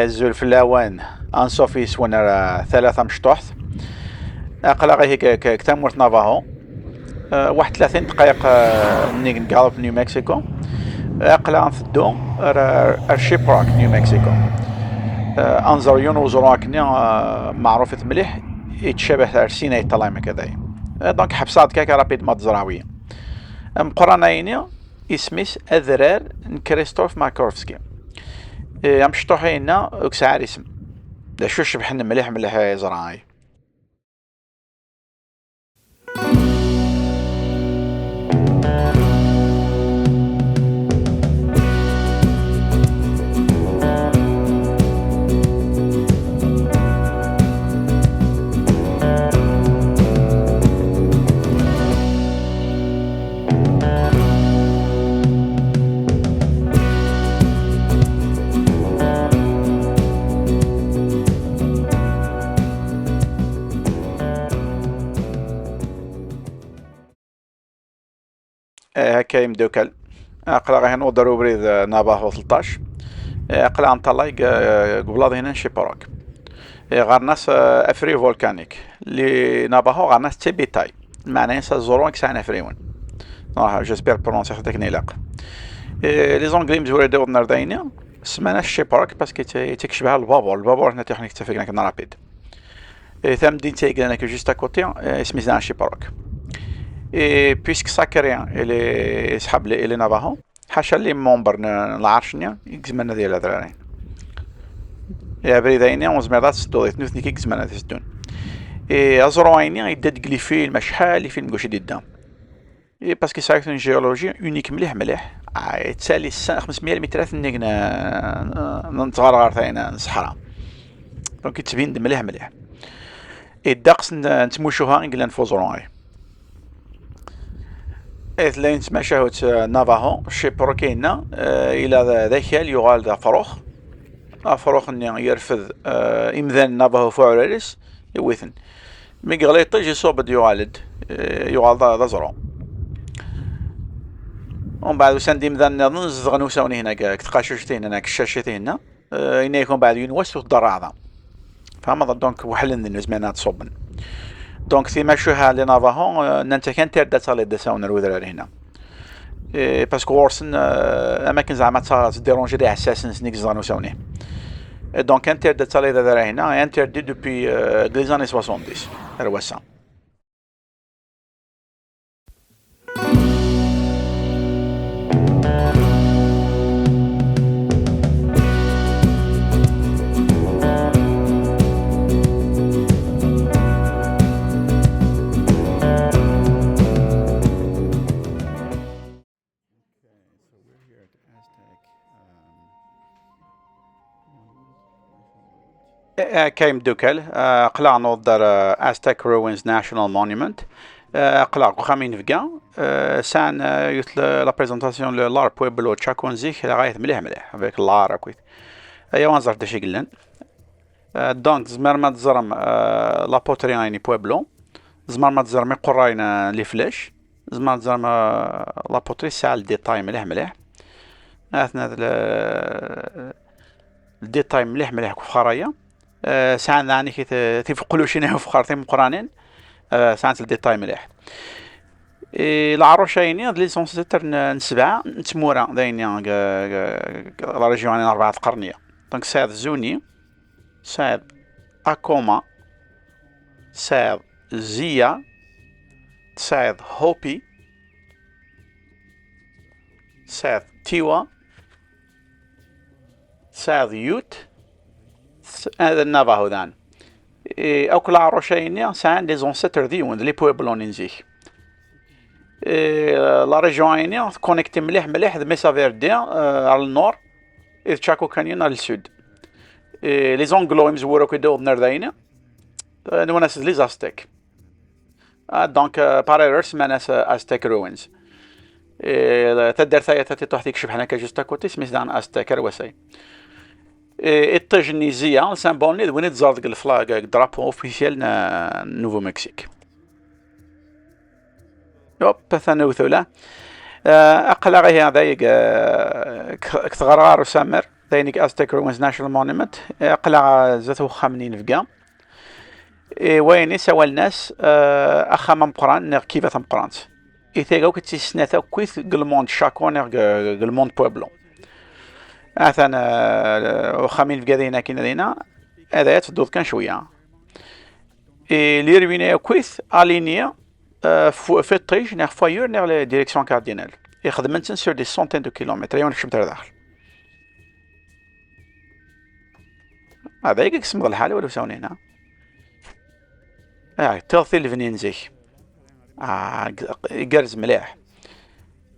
زول في اللاوان انصوفي سوانا ثلاثة مشطوحت. اقلا غي هيك كتامورت نافاهو. واحد 30 دقائق نقالب نيو مكسيكو. اقلا نفدو شيبراك نيو مكسيكو. انظر يون وزراكني معروفة مليح يتشابه سيناي طلايمة كذاي. دونك حبسات كاكا رابيد ما تزراوية مقرانيني اسميس اذرار كريستوف ماكوفسكي. مشطوحينا وكسعار اسم دا شو شبحنا مليح مليح زراعي. هكا يمدوكل اقلا غي نوضرو بريد نافاهو 13. اقلا نطلع قبل هنا شيبروك. غارناس افري فولكانيك لي نافاهو غارناس تيبيتاي معناه زورون كسان افريون. جيسبيغ برونسي خدك نيلاق. لي زونغلي مزوريدو نرداينيا سمانا شيبروك باسكو تكشبها البابور هنا تحنا اتفقنا كنا رابيد. ثم دين تيقلنا كو جوست اكوتي سميتنا شيبروك. Et puisque Sakarian اللي سحب لي اللي نافاهو حاشا لي مومبر العرشنيا يكزمنا ديال الهضراني يا بريدايني وزميرات سدو ثنوثني كيكزمنا تسدون اي ازرويني يدد قلي فيلم شحال فيلم كوش يديدا اي باسكو سايكون جيولوجي اونيك مليح مليح تسالي السنة 500 متر نيقنا نتغرغر ثاينا الصحراء دونك تبين مليح مليح اي الدقس نتموشوها نقلا نفوزروي إثلين تماشاهوت نافاهو شيبروكينا إلى ذاكال يغال ذا فروخ أفروخ إني يرفض إمذان نافاهو فعلاليس يوثن ميغاليطي جي صوبد يغالد يغال ذا زرو ومن بعد وساندي إمذان نظن غنوساوني هناك كتقاشوشتين هناك الشاشتين هنا إنا يكون بعد ينوسو الدار أعظم فما دونك وحلن ذي زمانات صوبن دونك في مشوها لنافاهو نانتا كان تير داتا داساون الوذرار هنا باسكو ورسن اماكن زعما تديرونجي لي حساسن سنيك زانو ساوني دونك كان تير داتا الوذرار هنا انتر دي دوبي لي زاني 70 رواسا. كايم دوكل قلع نوضر Aztec Ruins National Monument قلع خامين فقا سان يثل لا بريزونطاسيون لار بويبلو تشاكونزيك لغاية مليح مليح افيك لار اكويت ايا وانزر داشي قلن دونك زمر ما تزرم لا بوتري عيني بويبلو زمر ما تزرمي قراينا لي فلاش زمر تزرم لا بوتري سال ديتاي مليح مليح اثنا الديتاي مليح مليح كفخرايا ساعة يعني كي تفقلوا شنو فخارتين مقرانين ساعة الديتاي مليح العروشيني لي سونسيتر نسبعة نتمورا دايني لا ريجيون 4 قرنية دونك ساد زوني ساد اكوما ساد زيا ساد هوبي ساد تيوا ساد يوت هذا النافاهو ذان او كل عروشيني سان لي زونسيتر ديون لي بويبلون نزيك لا ريجيون كونيكتي مليح مليح ميسا فيردي على النور إذ تشاكو كانيون على السود لي زونغلو مزورو كيدو نرداينا نوناس لي زاستيك دونك باريرس سماناس أزتيك روينز تدر ثايا تاتي تحتيك شبحنا كجوستا كوتي سميس دان أزتيك روساي التجنيزية سامبولني وين تزارد الفلاغ درابو اوفيسيال نوفو مكسيك يوب ثاني وثولا أقل غي هذا كتغرار وسامر ذينيك أزتك روينز ناشونال مونيمنت قلع زاتو خامنين فقا ويني سوى الناس أخا مقران نغ كيفا تمقرانت إثيغو كتسي سناتا كويث قلموند شاكو نغ قلموند بوبلو أثنا خامين فقا دينا كينا دينا هذا يتفضل كان شوية اللي يروينا كويث ألينيا في الطريق نغ فايور نغ ديريكسيون كاردينال يخدمنتن سور دي سونتين دو كيلومتر يوم نكشم داخل هذا يقيك اسم الحالة ولا ساوني هنا تغطي الفنين زيك قرز مليح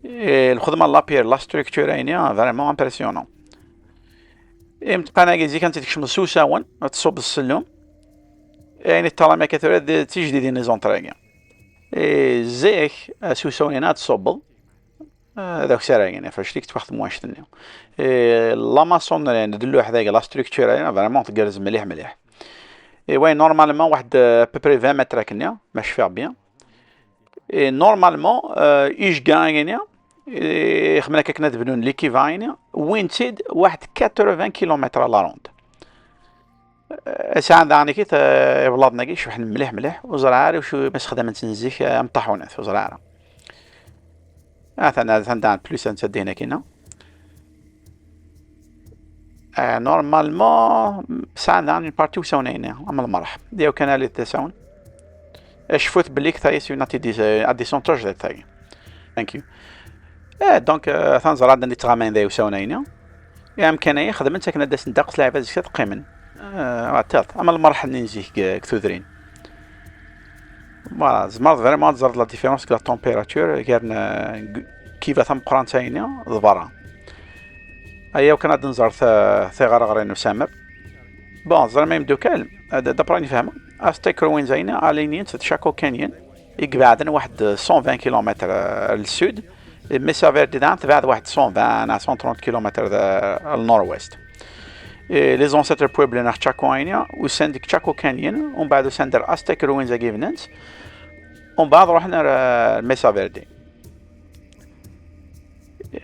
الخدمة لابير لا ستركتور هنا فريمون امبرسيونون امتقانا زي كانت تكشم سوساون تصوب السلوم يعني الطلامة كثيرة تجدي دي نيزون تراغيا زيك سوساون هنا تصوبل هذاك سراغيا فاش ديك تواخد مواشتني لا ماسون ندلو حداك لا ستركتور هنا فريمون تقرز مليح مليح وين نورمالمون واحد ببري 20 متر كنيا ماشي فيها بيان نورمالمون ايش كاين خمنا كنا تبنون ليكيفاين وين تزيد واحد 80 كيلومتر لا روند ساعة داني كي بلادنا كي شوح مليح مليح وزرعاري وشو بس خدمة تنزيك مطحونات وزرعارة دان بلوس نسد هنا كينا نورمالمون ساعة داني بارتي وساونين اما المرح ديو كان لي تساون شفت بليك ثايس يوناتي دي سونتاج ثاي ثانك يو دونك ثانزر عندنا تغامين ذي وساونين يا امكانيه خدمت كنا داس ندقس لعبه زي تقيمن عتالت اما المرحله نيزيك كثودرين فوالا زمرت فريمون زرت لا ديفيرونس كلا تمبيراتور كان كيف ثم قرانتاينيا ضبرا ايا وكان عاد نزرت ثغار غرين وسامر بون زرا ميم دوكال دابراني فاهم استيك روين زينا الينين تشاكو كانيون يقبعدنا واحد 120 كيلومتر للسود مسافة دان تبعد واحد 120 à 130 كيلومتر للنورويست لي زونسيتر بوبل ناخ تشاكو اينيا وساندك تشاكو كانيون ومن بعد ساندر استيك روين زا جيفننت ومن بعد رحنا الميسا فيردي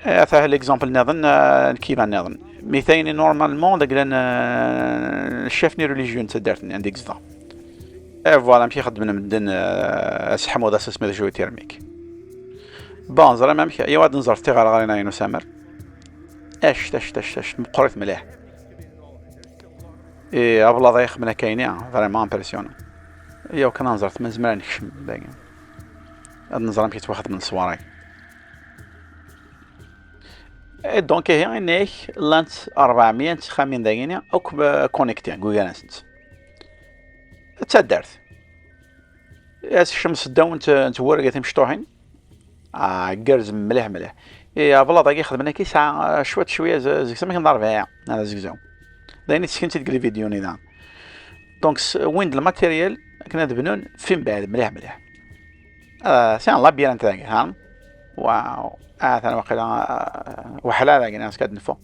هذا ليكزامبل نظن كيما نظن مثالي نورمالمون داك الشيف ني ريليجيون تدارتني عندك زدا فوالا مشي خدمنا مدن اسحمو دا سميت جوي تيرميك بون زرا ما مشي ايوا نزر تيغار غارينا ينو سامر اش مقريت مليح ابلا ضيق من كاينين فريمون امبرسيون ايوا كان نزرت من زمان نكشم داك نزر مشيت واخد من الصواري دونك هي انك لانت 400 خامين داينيا اوك كونيكتي جوجل اسنت تدارت ياس الشمس داون تورقت مشطوحين قرز مليح مليح يا بلا دقيقه خدمنا كي ساعه شويه زيك سمك نضرب فيها هذا زكزو دايني سكنت تقلي فيديو نظام دونك وين الماتيريال كنا دبنون فين بعد مليح مليح سان الله بيان تاعي ها واو ثاني وقيلا وحلا ذاك ناس كدنفو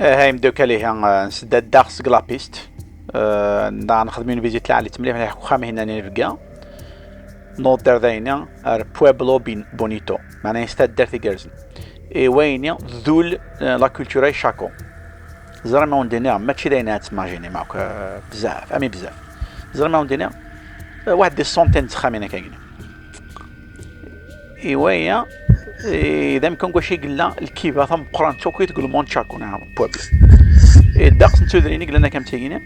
هاي مدوكا ليه نسداد داخس كلابيست نخدمين فيزيت لعلي تمليح مليح خامي هنا نرفقا نوت دار ذاينا بويبلو بونيتو معناها يستاد دار ثيقرزن وين ذول لا كولتوراي شاكو زرا ما وندينا ماشي داينا تماجيني معاك بزاف امي بزاف زرا ما وندينا واحد دي سونتين تخامينا كاين وين إذا يمكن كوشي قلنا الكيفا ثم قران تشوكي تقول مونتشاكو نعم بوبل الدقس نتودريني قلنا كم تيجينا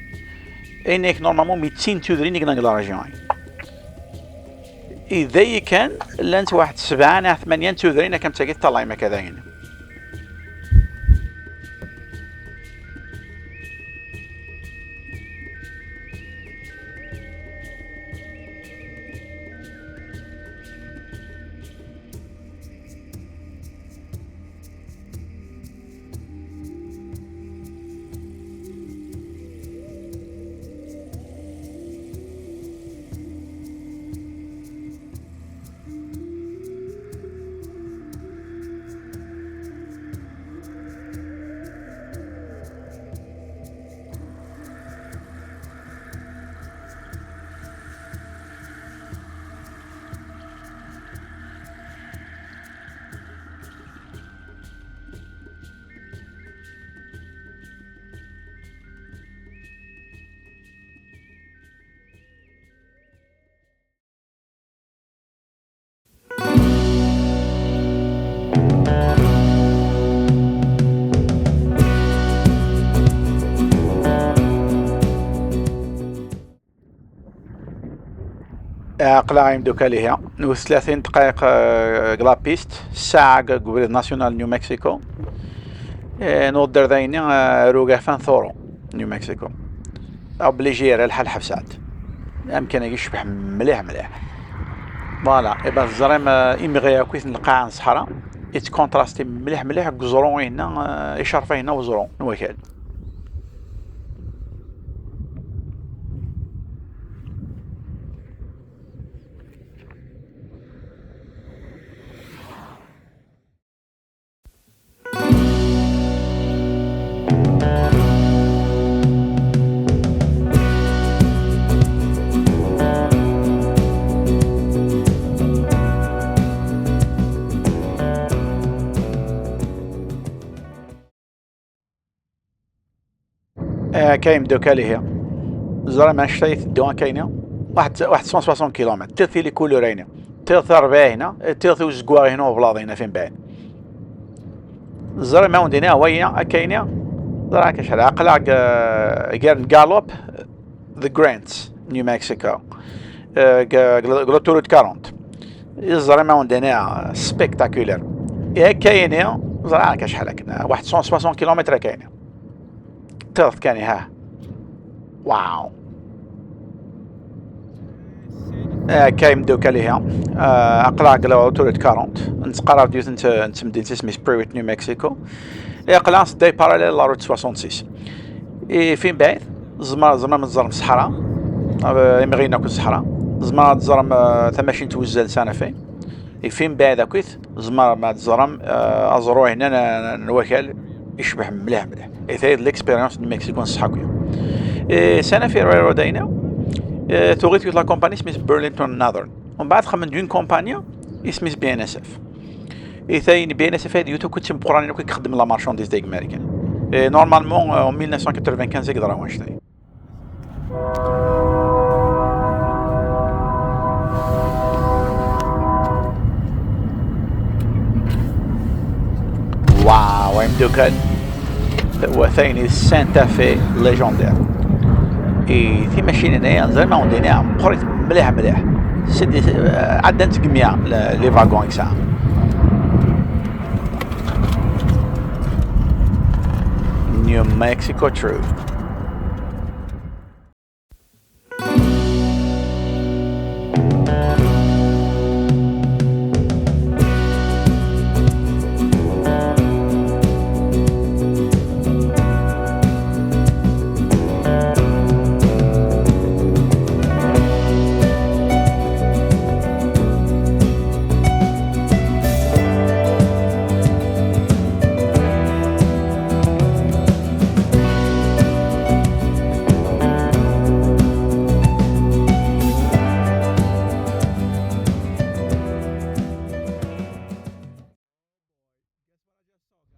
إنك نورمالمون 200 تودريني قلنا قلا راجعين إذا كان لانت واحد 7 8 تودريني كم تيجي طلعي ما كذا هنا قلاعين دوكا ليها نو 30 دقائق قلا بيست ساعة قبل ناسيونال نيو مكسيكو نودر ذايني روغا فان ثورو نيو مكسيكو اوبليجي الحال حفسات يمكن يشبح مليح مليح فوالا إبا الزريم إمغيا كويس نلقاها الصحراء إت كونتراستي مليح مليح كزرون هنا إشارفة هنا وزرون نوكال كاين دوكا ليها زريم اشتريت الدوان كاينه واحد 160 كيلومتر تلثي لي كولورين تلثي رباع هنا تلثي وزقوا هنا وبلاض هنا فين بعد زريم ما عندنا هوية كاينه زريم كشحال عقلا كير غالوب ذا جرانتس نيو مكسيكو غلوتورود 40 زريم ما عندنا سبيكتاكولير كاينه زريم كشحال هكا واحد 160 كيلومتر كاينه تلث كان ها واو كاين دوكا ليها اقلع قلا اوتوريت 40 نتقرب ديوت انت مدينة اسمي سبريت نيو مكسيكو اقلع داي باراليل لا روت 66 فين بعيد زمر من الزرم الصحراء يمغي ناكل الصحراء زمر الزرم ثماشين توزل سنة فين فين بعيد اكويت زمر مع الزرم ازرو هنا نوكل يشبح مليح مليح ثايد ليكسبيريونس دو مكسيكو نصحاكو سنة في ريرو داينا توغيت لا كومباني سميت بيرلينتون ناذرن ومن بعد خمن دون كومبانيا اسميت بي ان اس اف ثاين بي ان اس اف هادي يوتو كنت مقراني كي يخدم لا مارشانديز ديك امريكان نورمالمون 1995 يقدر هو يشتري واو وين دوكا هو ثاني سانتا في ليجوندير في ماشين هنايا زي ما عندنا قريت مليح مليح سيدي عدنا تقمية لي فاغون ساعة نيو مكسيكو ترو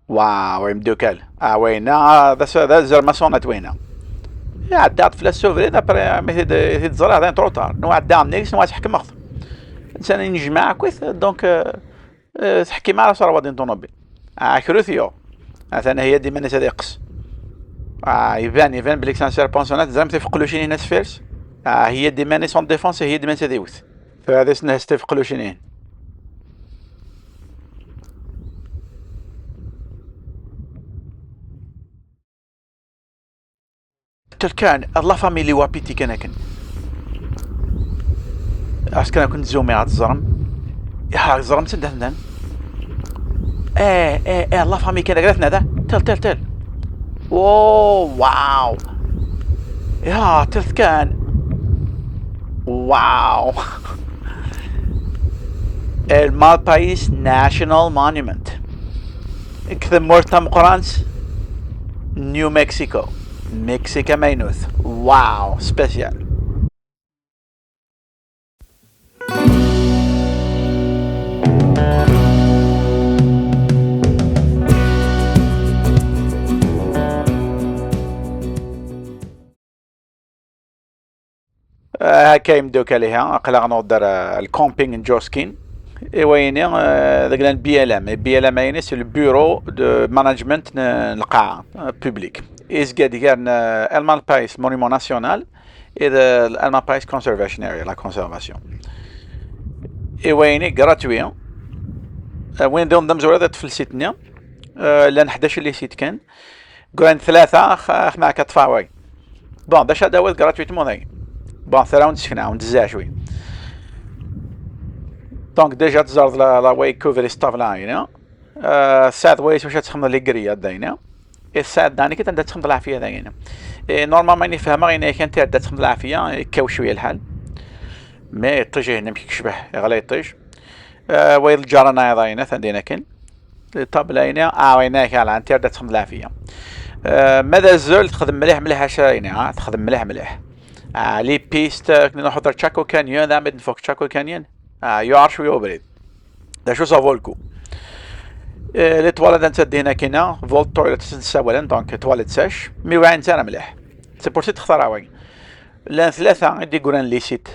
واو مدوكال وينا ذا زرماسونات وينا عدات في السوفري دابري ميثي تزرع هذا تروطار نوع عدا نيكس نوع تحكم مخض انسان نجمع كويس دونك تحكي مع صار دين طوموبيل كروثيو مثلا هي ديما ناس يقص يبان بليك سان سيربونسونات زعما تيفقلوشين هنا سفيرس هي ديما ني سون ديفونس هي ديما تديوث فهذا سنه تيفقلوشين كان الله فاميلي وابيتي كان كان كنت زومي عاد الزرم يا الزرم تندهن الله فامي كان قالتنا ذا تل واو يا تلت كان واو المالبايس ناشونال مونيمنت كذا مرتم قرانس نيو مكسيكو مكسيكا ماينوث واو سبيسيال هكا يمدوك عليها قلا غنوضر الكومبينغ جوسكين ويني ذاك البي ال ام يعني سي البيرو دو مانجمنت القاعه بوبليك إز قاعد كان المان بايس مونيمون ناسيونال إذا المان بايس كونسيرفاسيون اريا لا كونسيرفاسيون ويني غراتوي وين دون دم زوره تفلسيتنا لان 11 اللي سيت كان قران ثلاثه مع كتفاوي بون داش هذا هو غراتويتمون هاي بون ثراوند سكنا وندزا شوي دونك ديجا تزارد لا واي كوفري ستاف لاين ساد ويس واش تخمم لي قريه داينا الساد داني كنت تخمم العافيه داينا نورمال ماني فاهمه غير كان تاع تخمم العافيه كاو شويه الحال مي طيجي هنا كيشبه غلا يطيج ويل جارنا داينا ثندينا كن طاب لاينا ويناك على انت تخمم العافيه ماذا زول تخدم مليح هاشا تخدم مليح لي بيست نحضر تشاكو كانيون ذا من فوق تشاكو كانيون يعرف شويه وبريد دا شو صافولكو لي تواليت نتسد هنا كاينه فولت تواليت تساولا دونك تواليت ساش مي واعي نتا مليح سي بور سي تختار عواين لان ثلاثه يدي يقولون لي سيت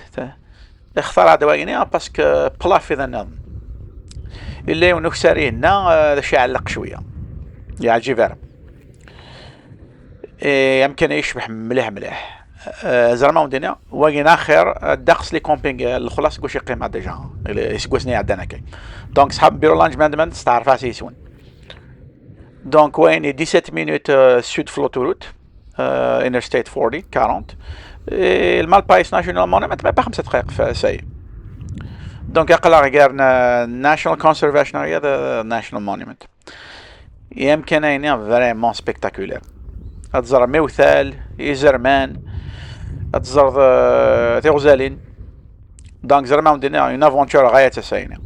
اختار هذا واعيين باسكو بلاف اذا نظن اللي ونوك ساري هنا هذا شي علق شويه يعجي فيرم يمكن يشبح مليح زعما ودينا واين اخر داقص لي كومبينغ الخلاص كلشي قيمه ديجا يسكوسني عندنا كاين دونك صحاب بيرو لانج ماندمنت تعرف سيسون دونك وين 17 مينوت سود فلوتوروت انترستيت 40 المال بايس ناشونال مونيمنت ما 5 دقائق في ساي دونك يقلا غير ناشونال كونسيرفاسيون اريا ذا ناشونال مونيمنت يمكن اين فريمون سبيكتاكولير هتزرع موثال يزرمان هتزرع تيغزالين دونك زرما ودينا اون افونتور غاية تساينه